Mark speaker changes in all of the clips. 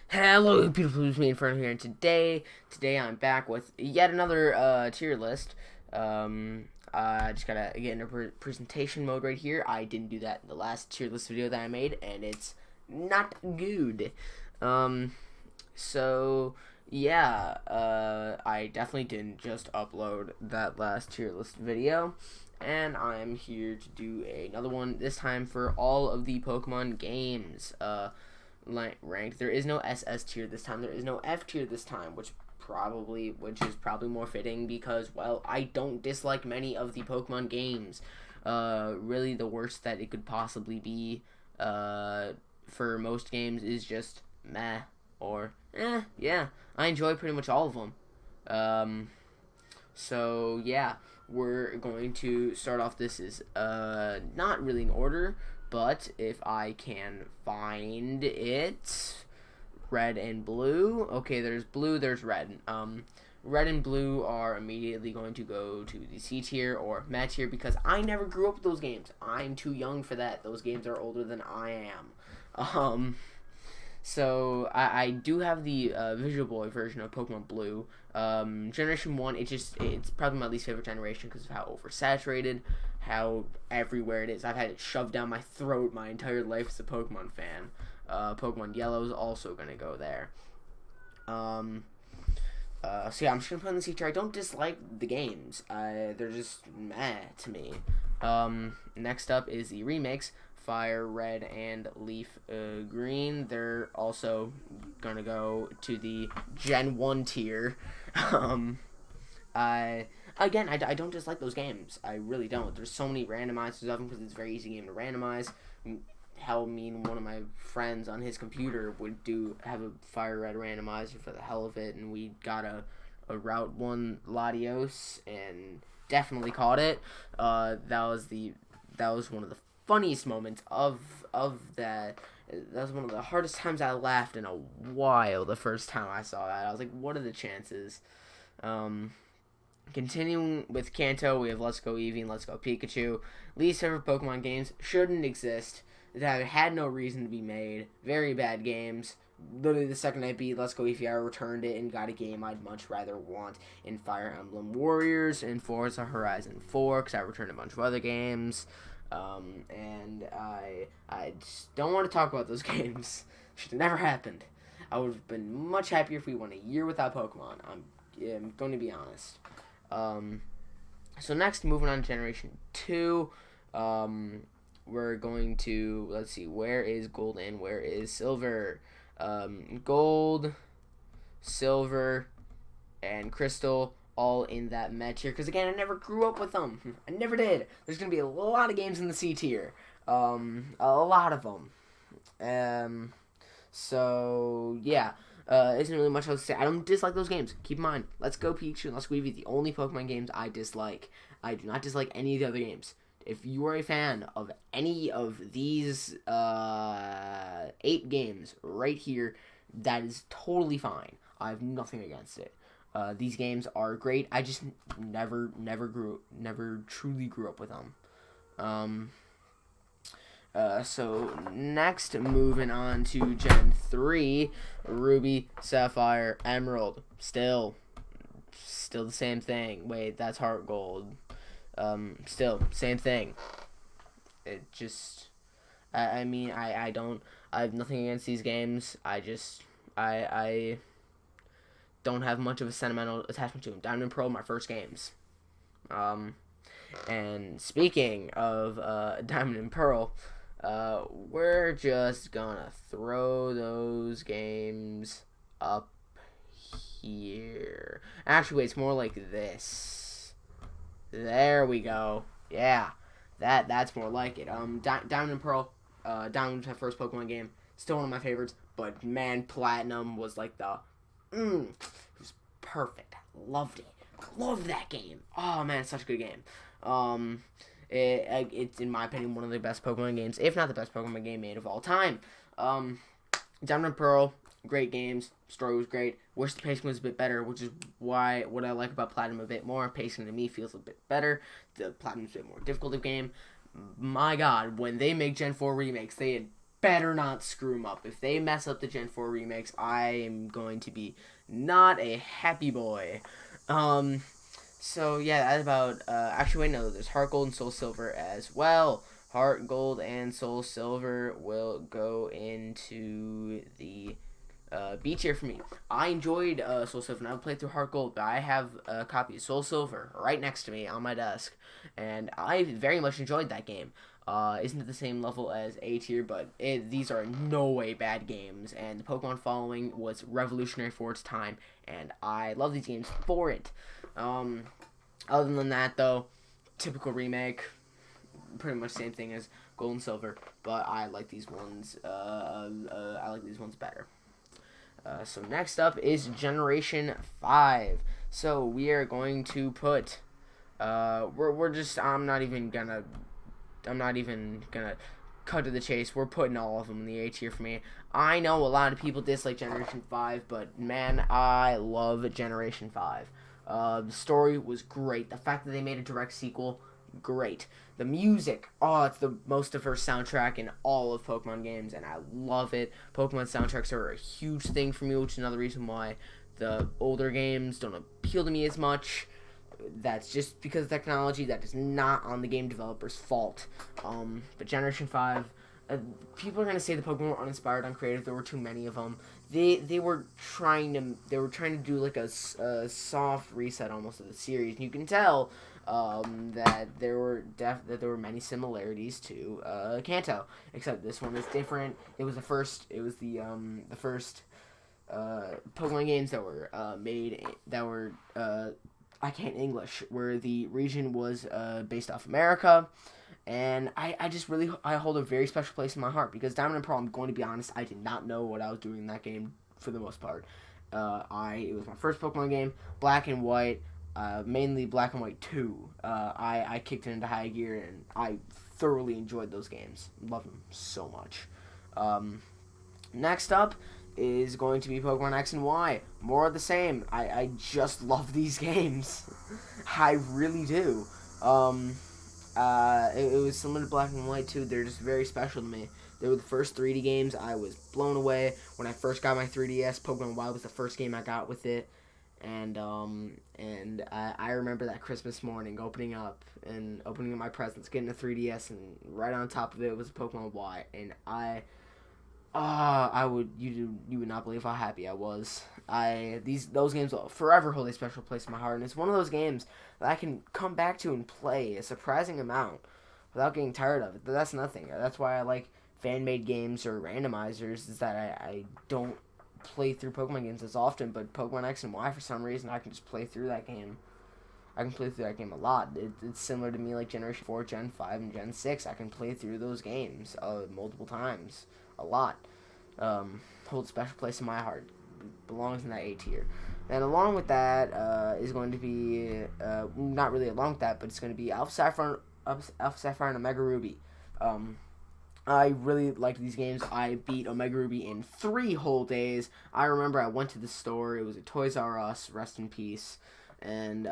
Speaker 1: Hello, beautiful me in front of here, and today I'm back with yet another tier list. I just gotta get into presentation mode right here. I didn't do that in the last tier list video that I made, and it's not good. Um, so yeah, I definitely didn't just upload that last tier list video, and I'm here to do another one. This time for all of the Pokemon games. Ranked. There is no SS tier this time. There is no F tier this time, which is probably more fitting because, well, I don't dislike many of the Pokemon games. Really, the worst that it could possibly be, for most games is just meh or yeah. I enjoy pretty much all of them. So yeah, we're going to start off. This is not really in order, but if I can find it, red and blue. Okay, there's blue, there's red. Red and blue are immediately going to go to the C tier or meh tier because I never grew up with those games. I'm too young for that. Those games are older than I am. So I do have the Visual Boy version of Pokemon Blue. Generation 1, it's probably my least favorite generation because of how oversaturated, how everywhere it is. I've had it shoved down my throat my entire life as a Pokemon fan. Pokemon Yellow is also going to go there. So yeah, I'm just going to put in the C tier. I don't dislike the games. They're just meh to me. Next up is the remakes. Fire Red and Leaf Green. They're also gonna go to the Gen 1 tier. I don't dislike those games. I really don't. There's so many randomizers of them because it's a very easy game to randomize. Hell, one of my friends on his computer would have a Fire Red randomizer for the hell of it, and we got a Route 1 Latios and definitely caught it. That was one of the funniest moments of that. That was one of the hardest times I laughed in a while. The first time I saw that, I was like, "What are the chances?" Continuing with Kanto, we have Let's Go Eevee and Let's Go Pikachu. Least favorite Pokemon games shouldn't exist. That had no reason to be made. Very bad games. Literally, the second I beat Let's Go Eevee, I returned it and got a game I'd much rather want in Fire Emblem Warriors and Forza Horizon 4 because I returned a bunch of other games. And I just don't want to talk about those games. Should have never happened. I would have been much happier if we went a year without Pokemon. I'm going to be honest. So next, moving on to Generation 2, we're going to, let's see, where is Gold and where is Silver? Gold, Silver, and Crystal all in that meh tier because again I never grew up with them. I never did. There's gonna be a lot of games in the C tier, a lot of them. So yeah, isn't really much else to say. I don't dislike those games. Keep in mind, Let's Go Pikachu and Let's Go Eevee, the only Pokemon games I dislike. I do not dislike any of the other games. If you are a fan of any of these 8 games right here, that is totally fine. I have nothing against it. These games are great. I just never truly grew up with them. So next, moving on to Gen 3, Ruby, Sapphire, Emerald. Still the same thing. Wait, that's Heart Gold. Still same thing. It just, I mean, I have nothing against these games. I don't have much of a sentimental attachment to them. Diamond and Pearl, my first games. And speaking of Diamond and Pearl, we're just gonna throw those games up here. Actually, wait, it's more like this. There we go. Yeah, that's more like it. Diamond and Pearl, Diamond was my first Pokemon game. Still one of my favorites, but man, Platinum was like it was perfect. I loved it. Loved that game. Oh man, it's such a good game. It's in my opinion one of the best Pokemon games, if not the best Pokemon game made of all time. Diamond and Pearl, great games. Story was great. Wish the pacing was a bit better, which is what I like about Platinum a bit more. Pacing to me feels a bit better. The Platinum's a bit more difficult of game. My God, when they make Gen 4 remakes, they better not screw them up. If they mess up the Gen 4 remakes, I am going to be not a happy boy. So yeah, that's about. Actually, wait, no. There's Heart Gold and Soul Silver as well. Heart Gold and Soul Silver will go into the B tier for me. I enjoyed Soul Silver, and I played through Heart Gold, but I have a copy of Soul Silver right next to me on my desk, and I very much enjoyed that game. Isn't it the same level as A tier, but these are no way bad games, and the Pokemon following was revolutionary for its time, and I love these games for it. Other than that, though, typical remake, pretty much same thing as Gold and Silver, but I like these ones. I like these ones better. So next up is Generation 5. So we are going to put. We're just. I'm not even gonna cut to the chase. We're putting all of them in the A tier for me. I know a lot of people dislike Generation 5, but man, I love Generation 5. The story was great. The fact that they made a direct sequel, great. The music, it's the most diverse soundtrack in all of Pokemon games, and I love it. Pokemon soundtracks are a huge thing for me, which is another reason why the older games don't appeal to me as much. That's just because of technology. That is not on the game developer's fault. But Generation 5, people are going to say the Pokemon were uninspired, uncreative. There were too many of them. They were trying to do like a soft reset almost of the series. And you can tell that there were many similarities to Kanto, except this one is different. It was the first Pokemon games that were made that were I can't English, where the region was based off America. And I just really, I hold a very special place in my heart, because Diamond and Pearl, I'm going to be honest, I did not know what I was doing in that game for the most part. It was my first Pokemon game, Black and White, mainly Black and White 2. I kicked it into high gear, and I thoroughly enjoyed those games. Love them so much. Next up is going to be Pokemon X and Y. More of the same. I just love these games. I really do. It was similar to Black and White too. They're just very special to me. They were the first 3D games. I was blown away when I first got my 3DS. Pokemon Y was the first game I got with it, and I remember that Christmas morning opening up my presents, getting a 3DS, and right on top of it was Pokemon Y, and you would not believe how happy I was. Those games will forever hold a special place in my heart, and it's one of those games that I can come back to and play a surprising amount without getting tired of it. But that's nothing. That's why I like fan-made games or randomizers, is that I don't play through Pokemon games as often, but Pokemon X and Y, for some reason, I can just play through that game. I can play through that game a lot. It's similar to me like Generation 4, Gen 5, and Gen 6. I can play through those games multiple times. A lot. Holds a special place in my heart. Belongs in that A tier. And along with that is going to be not really along with that, but it's going to be Alpha Sapphire and Omega Ruby. I really liked these games. I beat Omega Ruby in 3 whole days. I remember I went to the store. It was a Toys R Us. Rest in peace. And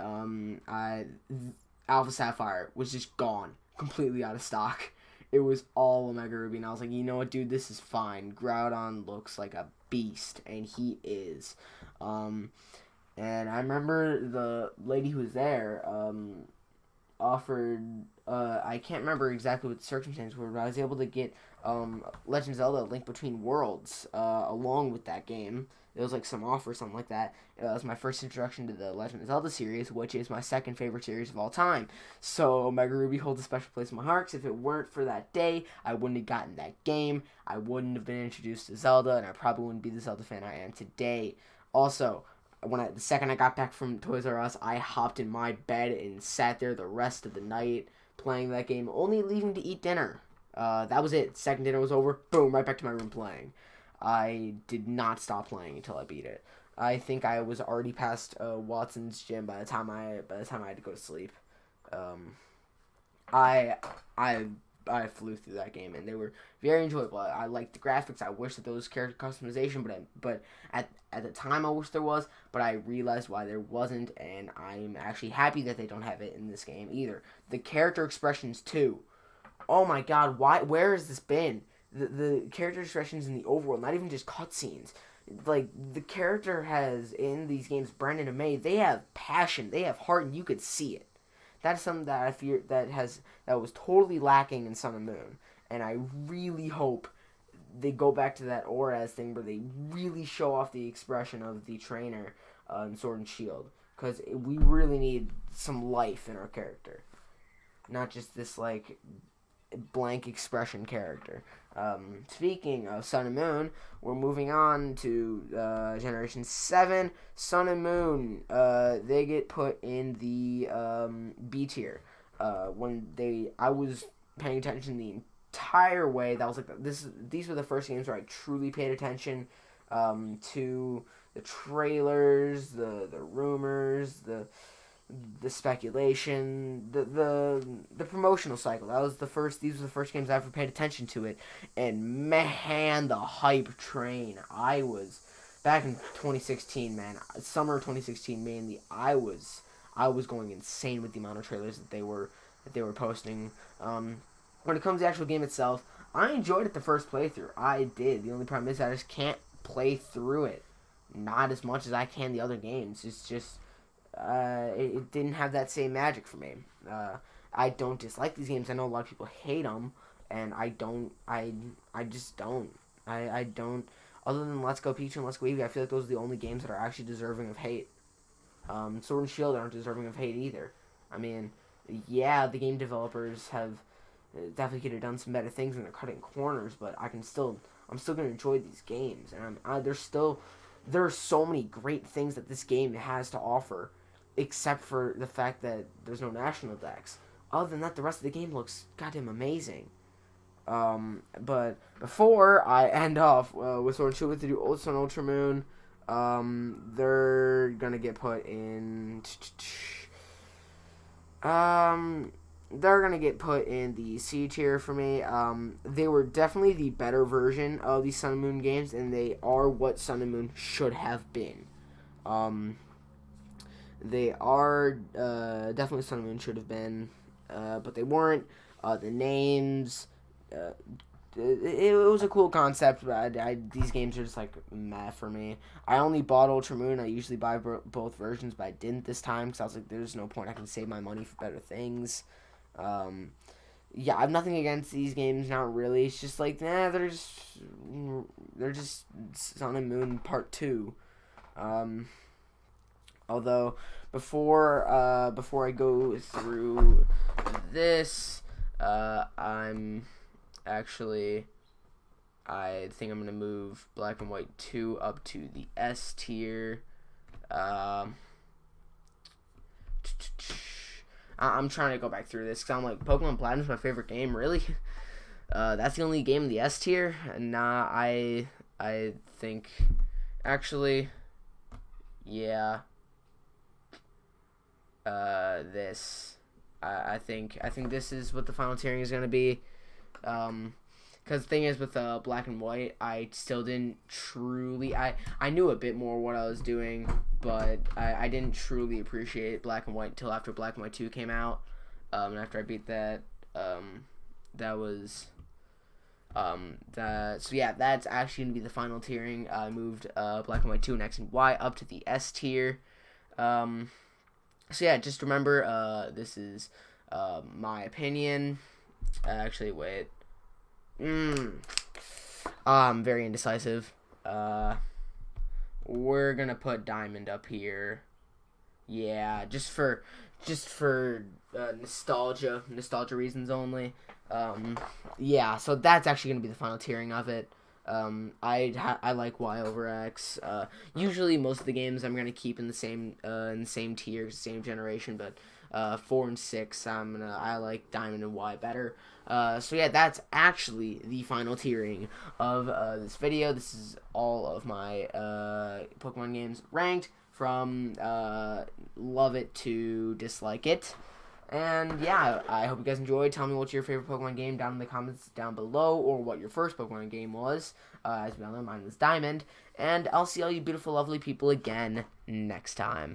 Speaker 1: Alpha Sapphire was just gone, completely out of stock. It was all Omega Ruby, and I was like, you know what, dude, this is fine. Groudon looks like a beast, and he is. And I remember the lady who was there offered, I can't remember exactly what the circumstances were, but I was able to get Legend of Zelda: Link Between Worlds along with that game. It was like some offer or something like that. It was my first introduction to the Legend of Zelda series, which is my second favorite series of all time. So Omega Ruby holds a special place in my heart, because if it weren't for that day, I wouldn't have gotten that game. I wouldn't have been introduced to Zelda, and I probably wouldn't be the Zelda fan I am today. Also, the second I got back from Toys R Us, I hopped in my bed and sat there the rest of the night playing that game, only leaving to eat dinner. That was it. Second dinner was over, boom, right back to my room playing. I did not stop playing until I beat it. I think I was already past Watson's Gym by the time I had to go to sleep. I flew through that game, and they were very enjoyable. I liked the graphics. I wish that there was character customization, but at the time I wish there was, but I realized why there wasn't, and I'm actually happy that they don't have it in this game either. The character expressions too. Oh my god, where has this been? the character expressions in the overworld, not even just cutscenes. Like, the character has, in these games, Brendan and May, they have passion, they have heart, and you could see it. That's something that I fear that was totally lacking in Sun and Moon, and I really hope they go back to that Oraz thing where they really show off the expression of the trainer in Sword and Shield, because we really need some life in our character, not just this like blank expression character. Speaking of Sun and Moon, we're moving on to Generation 7. Sun and Moon, they get put in the B tier. I was paying attention the entire way. That was like these were the first games where I truly paid attention to the trailers, the rumors, the speculation, the promotional cycle. These were the first games I ever paid attention to it, and man, the hype train. I was back in 2016, man, summer of 2016 mainly. I was going insane with the amount of trailers that they were posting. When it comes to the actual game itself, I enjoyed it the first playthrough. I did. The only problem is I just can't play through it, not as much as I can the other games. It's just it didn't have that same magic for me. I don't dislike these games. I know a lot of people hate them, and I don't. I just don't. I don't. Other than Let's Go Pikachu and Let's Go Eevee, I feel like those are the only games that are actually deserving of hate. Sword and Shield aren't deserving of hate either. I mean, yeah, the game developers have definitely could have done some better things, and they're cutting corners. But I'm still gonna enjoy these games, and there are so many great things that this game has to offer, except for the fact that there's no national decks. Other than that, the rest of the game looks goddamn amazing. But before I end off with Sword and Shield, with the Ultra Sun, Ultra Moon, they're gonna get put in. They're gonna get put in the C tier for me. They were definitely the better version of the Sun and Moon games, and they are what Sun and Moon should have been. They are definitely Sun and Moon should have been, but they weren't. The names, it was a cool concept, but these games are just like meh for me. I only bought Ultra Moon. I usually buy both versions, but I didn't this time because I was like, there's no point. I can save my money for better things. Yeah, I have nothing against these games, not really. It's just like, they're just Sun and Moon Part 2. Although before I go through this, I think I'm gonna move Black and White 2 up to the S tier. I'm trying to go back through this because I'm like, Pokemon Platinum is my favorite game. Really? That's the only game in the S tier? Nah, I think actually, yeah. I think this is what the final tiering is gonna be. Because the thing is, with Black and White, I still didn't truly. I knew a bit more what I was doing, but I didn't truly appreciate Black and White until after Black and White 2 came out. And after I beat that, that was. So yeah, that's actually gonna be the final tiering. I moved Black and White 2 and X and Y up to the S tier. So yeah, just remember, this is my opinion. Actually, wait. I'm very indecisive. We're gonna put Diamond up here. Yeah, just for nostalgia reasons only. Yeah, so that's actually gonna be the final tiering of it. I like Y over X. Usually most of the games I'm gonna keep in the same tier, same generation, but 4 and 6 I like Diamond and Y better. So yeah, that's actually the final tiering of this video. This is all of my Pokemon games ranked from love it to dislike it. And yeah, I hope you guys enjoyed. Tell me what's your favorite Pokemon game down in the comments down below, or what your first Pokemon game was. As well, mine was Diamond. And I'll see all you beautiful, lovely people again next time.